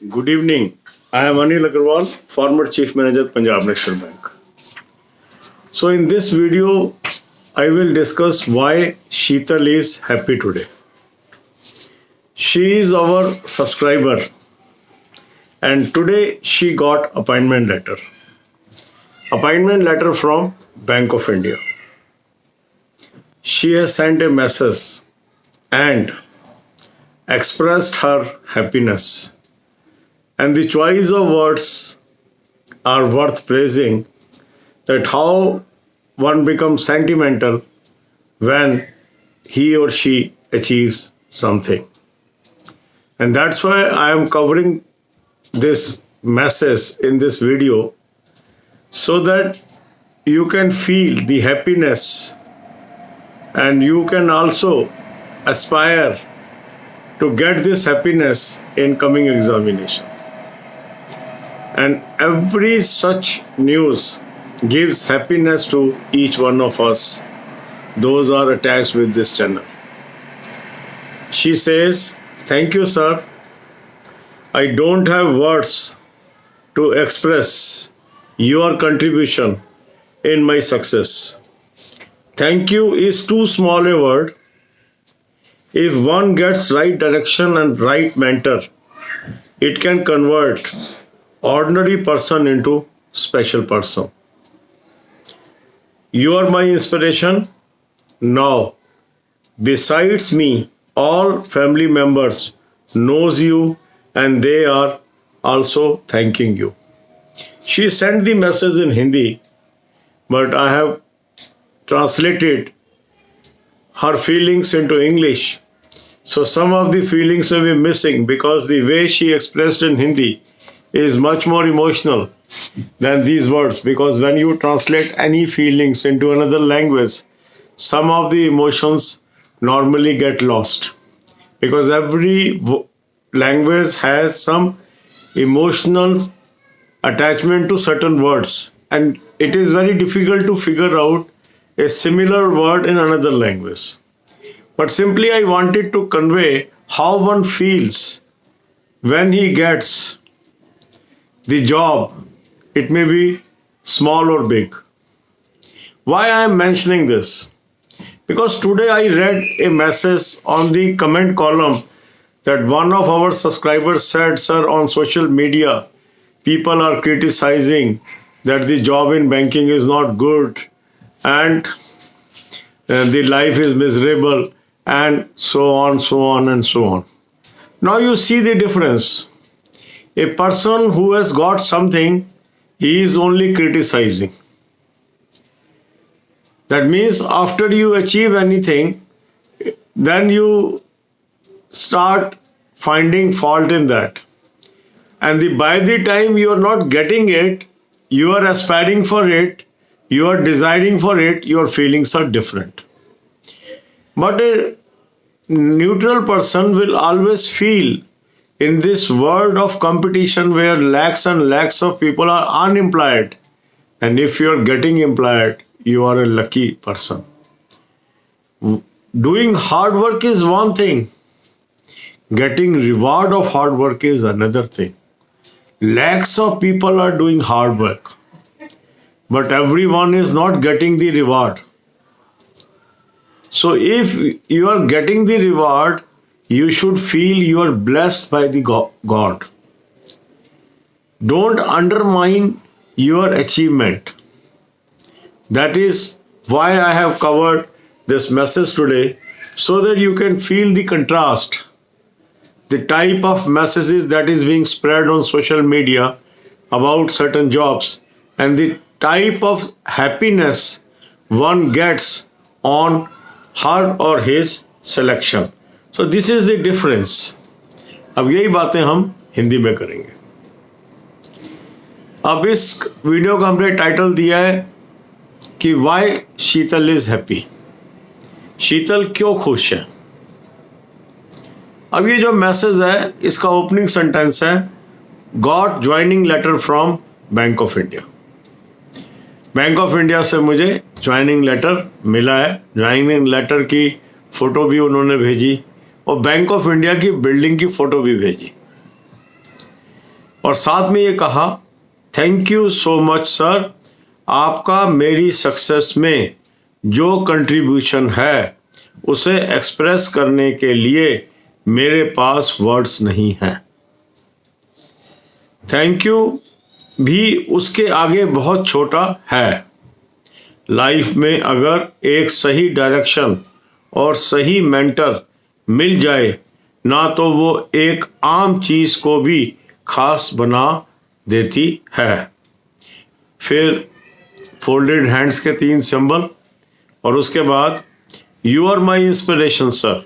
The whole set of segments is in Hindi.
Good evening. I am Anil Agarwal, former Chief Manager, Punjab National Bank. So in this video, I will discuss why Sheetal is happy today. She is our subscriber and today she got appointment letter. Appointment letter from Bank of India. She has sent a message and expressed her happiness. And the choice of words are worth praising, that how one becomes sentimental when he or she achieves something. And that's why I am covering this message in this video, so that you can feel the happiness and you can also aspire to get this happiness in coming examination. And every such news gives happiness to each one of us, those are attached with this channel. She says, "Thank you, sir. I don't have words to express your contribution in my success. Thank you is too small a word. If one gets right direction and right mentor, it can convert ordinary person into special person. You are my inspiration. Now, besides me, all family members knows you and they are also thanking you." She sent the message in Hindi, but I have translated her feelings into English. So some of the feelings may be missing because the way she expressed in Hindi is much more emotional than these words, because when you translate any feelings into another language, some of the emotions normally get lost, because every language has some emotional attachment to certain words, and it is very difficult to figure out a similar word in another language. But simply I wanted to convey how one feels when he gets the job, it may be small or big. Why I am mentioning this? Because today I read a message on the comment column that one of our subscribers said, "Sir, on social media, people are criticizing that the job in banking is not good and the life is miserable and so on, so on and so on." Now you see the difference. A person who has got something, he is only criticizing. That means after you achieve anything, then you start finding fault in that. And by the time you are not getting it, you are aspiring for it, you are desiring for it, your feelings are different. But a neutral person will always feel, in this world of competition where lakhs and lakhs of people are unemployed, and if you are getting employed, you are a lucky person. Doing hard work is one thing, getting reward of hard work is another thing. Lakhs of people are doing hard work, but everyone is not getting the reward. So if you are getting the reward, you should feel you are blessed by the God. Don't undermine your achievement. That is why I have covered this message today, so that you can feel the contrast, the type of messages that is being spread on social media about certain jobs, and the type of happiness one gets on her or his selection. So this is the difference. अब यही बातें हम हिंदी में करेंगे. अब इस वीडियो का हमने टाइटल दिया है कि why Sheetal is happy. Sheetal क्यों खुश है. अब ये जो मैसेज है, इसका ओपनिंग सेंटेंस है, got joining letter from Bank of India. Bank of India से मुझे ज्वाइनिंग लेटर मिला है. ज्वाइनिंग लेटर की फ़ोटो भी उन्होंने भेजी और बैंक ऑफ इंडिया की बिल्डिंग की फ़ोटो भी भेजी. और साथ में ये कहा, thank you so much sir, आपका मेरी सक्सेस में जो कंट्रीब्यूशन है उसे एक्सप्रेस करने के लिए मेरे पास वर्ड्स नहीं हैं। थैंक यू भी उसके आगे बहुत छोटा है। लाइफ में अगर एक सही डायरेक्शन और सही मेंटर मिल जाए ना, तो वो एक आम चीज़ को भी खास बना देती है। फिर फोल्डेड हैंड्स के 3 सिंबल और उसके बाद you are my inspiration sir.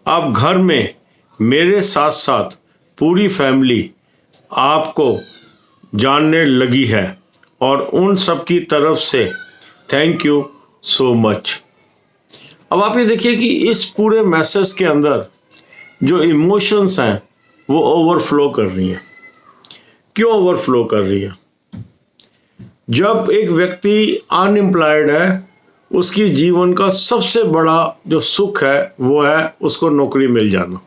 अब घर में मेरे साथ साथ पूरी फैमिली आपको जानने लगी है और उन सब की तरफ से थैंक यू सो मच। अब आप ये देखिए कि इस पूरे मैसेज के अंदर जो इमोशंस हैं वो ओवरफ्लो कर रही हैं। क्यों ओवरफ्लो कर रही है? जब एक व्यक्ति अनएम्प्लॉयड है, उसकी जीवन का सबसे बड़ा जो सुख है वो है उसको नौकरी मिल जाना।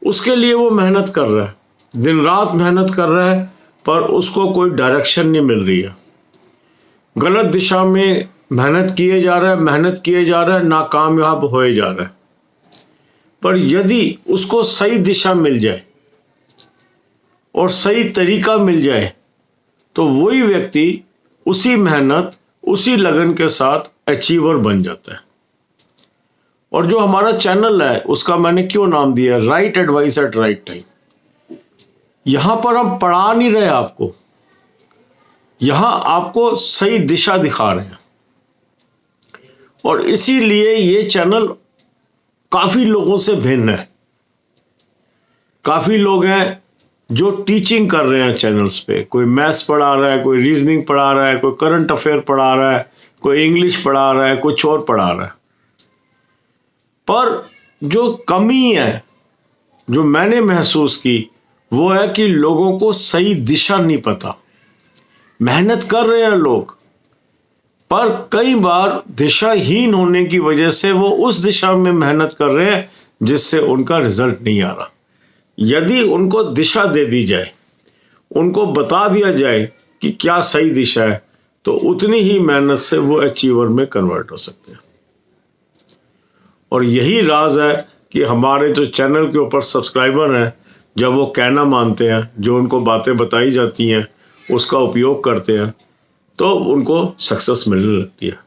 उसके लिए वो मेहनत कर रहा है, दिन रात मेहनत कर रहा है, पर उसको कोई डायरेक्शन नहीं मिल रही है। गलत दिशा में मेहनत किए जा रहा है, नाकामयाब होए जा रहा है। पर यदि उसको सही दिशा मिल जाए और सही तरीका मिल जाए तो वही व्यक्ति उसी मेहनत, उसी लगन के साथ अचीवर बन जाता है। और जो हमारा चैनल है उसका मैंने क्यों नाम दिया है, right advice eight right time. यहां पर हम पढ़ा नहीं रहे आपको, यहां आपको सही दिशा दिखा रहे हैं। और इसीलिए ये चैनल काफी लोगों से भिन्न है। काफी लोग हैं जो टीचिंग कर रहे हैं चैनल्स पे, कोई मैथ्स पढ़ा रहा है, कोई रीजनिंग पढ़ा रहा है, कोई करंट अफेयर पढ़ा रहा है, कोई इंग्लिश पढ़ा रहा है, कुछ और पढ़ा रहा है। पर जो कमी है जो मैंने महसूस की वो है कि लोगों को सही दिशा नहीं पता। मेहनत कर रहे हैं लोग, पर कई बार दिशाहीन होने की वजह से वो उस दिशा में मेहनत कर रहे हैं जिससे उनका रिजल्ट नहीं आ रहा। यदि उनको दिशा दे दी जाए, उनको बता दिया जाए कि क्या सही दिशा है, तो उतनी ही मेहनत से वो अचीवर में कन्वर्ट हो सकते हैं। और यही राज है कि हमारे जो चैनल के ऊपर सब्सक्राइबर हैं, जब वो कहना मानते हैं, जो उनको बातें बताई जाती हैं उसका उपयोग करते हैं, तो उनको सक्सेस मिलने लगती है।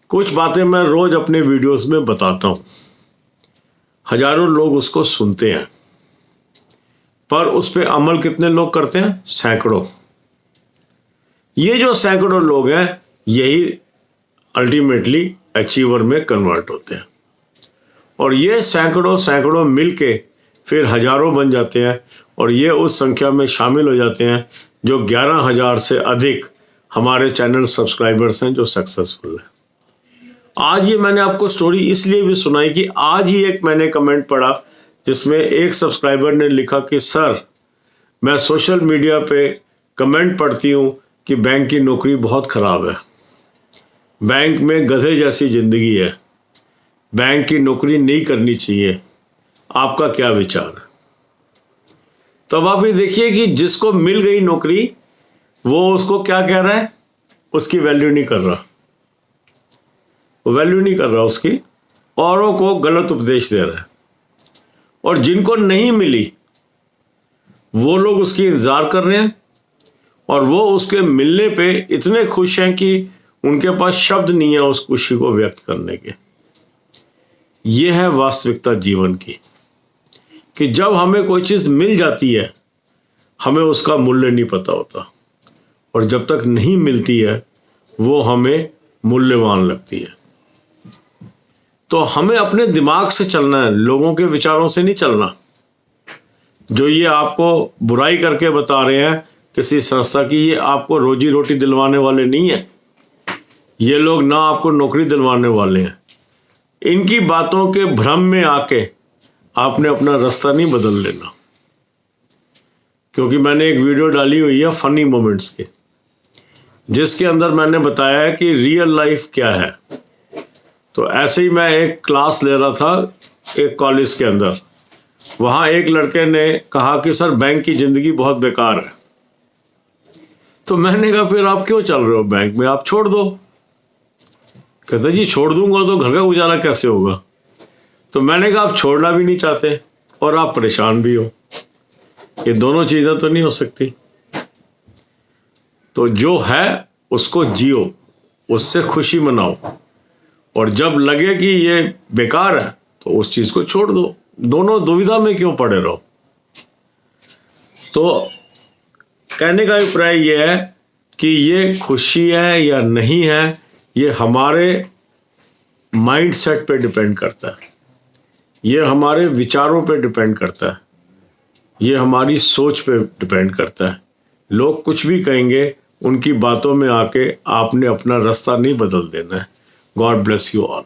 कुछ बातें मैं रोज अपने वीडियोस में बताता हूँ, हजारों लोग उसको सुनते हैं, पर उस पर अमल कितने लोग करते हैं? सैकड़ों। ये जो सैकड़ों लोग हैं यही अल्टीमेटली अचीवर में कन्वर्ट होते हैं। और ये सैकड़ों मिलके फिर हजारों बन जाते हैं और ये उस संख्या में शामिल हो जाते हैं जो 11,000 से अधिक हमारे चैनल सब्सक्राइबर्स हैं जो सक्सेसफुल हैं। आज ये मैंने आपको स्टोरी इसलिए भी सुनाई कि आज ही एक मैंने कमेंट पढ़ा जिसमें एक सब्सक्राइबर ने लिखा कि सर, मैं सोशल मीडिया पे कमेंट पढ़ती हूँ कि बैंक की नौकरी बहुत ख़राब है, बैंक में गधे जैसी ज़िंदगी है, बैंक की नौकरी नहीं करनी चाहिए, आपका क्या विचार है? तो अब आप ये देखिए कि जिसको मिल गई नौकरी वो उसको क्या कह रहा है, उसकी वैल्यू नहीं कर रहा, वैल्यू नहीं कर रहा उसकी, औरों को गलत उपदेश दे रहा है। और जिनको नहीं मिली वो लोग उसकी इंतजार कर रहे हैं और वो उसके मिलने पे इतने खुश हैं कि उनके पास शब्द नहीं है उस खुशी को व्यक्त करने के। ये है वास्तविकता जीवन की, कि जब हमें कोई चीज़ मिल जाती है हमें उसका मूल्य नहीं पता होता, और जब तक नहीं मिलती है वो हमें मूल्यवान लगती है। तो हमें अपने दिमाग से चलना है, लोगों के विचारों से नहीं चलना। जो ये आपको बुराई करके बता रहे हैं किसी संस्था की, ये आपको रोजी रोटी दिलवाने वाले नहीं है। ये लोग ना आपको नौकरी दिलवाने वाले हैं। इनकी बातों के भ्रम में आके आपने अपना रास्ता नहीं बदल लेना। क्योंकि मैंने एक वीडियो डाली हुई है फनी मोमेंट्स के, जिसके अंदर मैंने बताया है कि रियल लाइफ क्या है। तो ऐसे ही मैं एक क्लास ले रहा था एक कॉलेज के अंदर, वहाँ एक लड़के ने कहा कि सर बैंक की ज़िंदगी बहुत बेकार है। तो मैंने कहा फिर आप क्यों चल रहे हो बैंक में, आप छोड़ दो। कहते जी छोड़ दूंगा तो घर का गुजारा कैसे होगा। तो मैंने कहा आप छोड़ना भी नहीं चाहते और आप परेशान भी हो, ये दोनों चीज़ें तो नहीं हो सकती। तो जो है उसको जियो, उससे खुशी मनाओ, और जब लगे कि ये बेकार है तो उस चीज़ को छोड़ दो। दोनों दुविधा में क्यों पड़े रहो। तो कहने का अभिप्राय ये है कि ये खुशी है या नहीं है, ये हमारे माइंड सेट पे डिपेंड करता है, ये हमारे विचारों पे डिपेंड करता है, ये हमारी सोच पे डिपेंड करता है। लोग कुछ भी कहेंगे, उनकी बातों में आके आपने अपना रास्ता नहीं बदल देना है। God bless you all.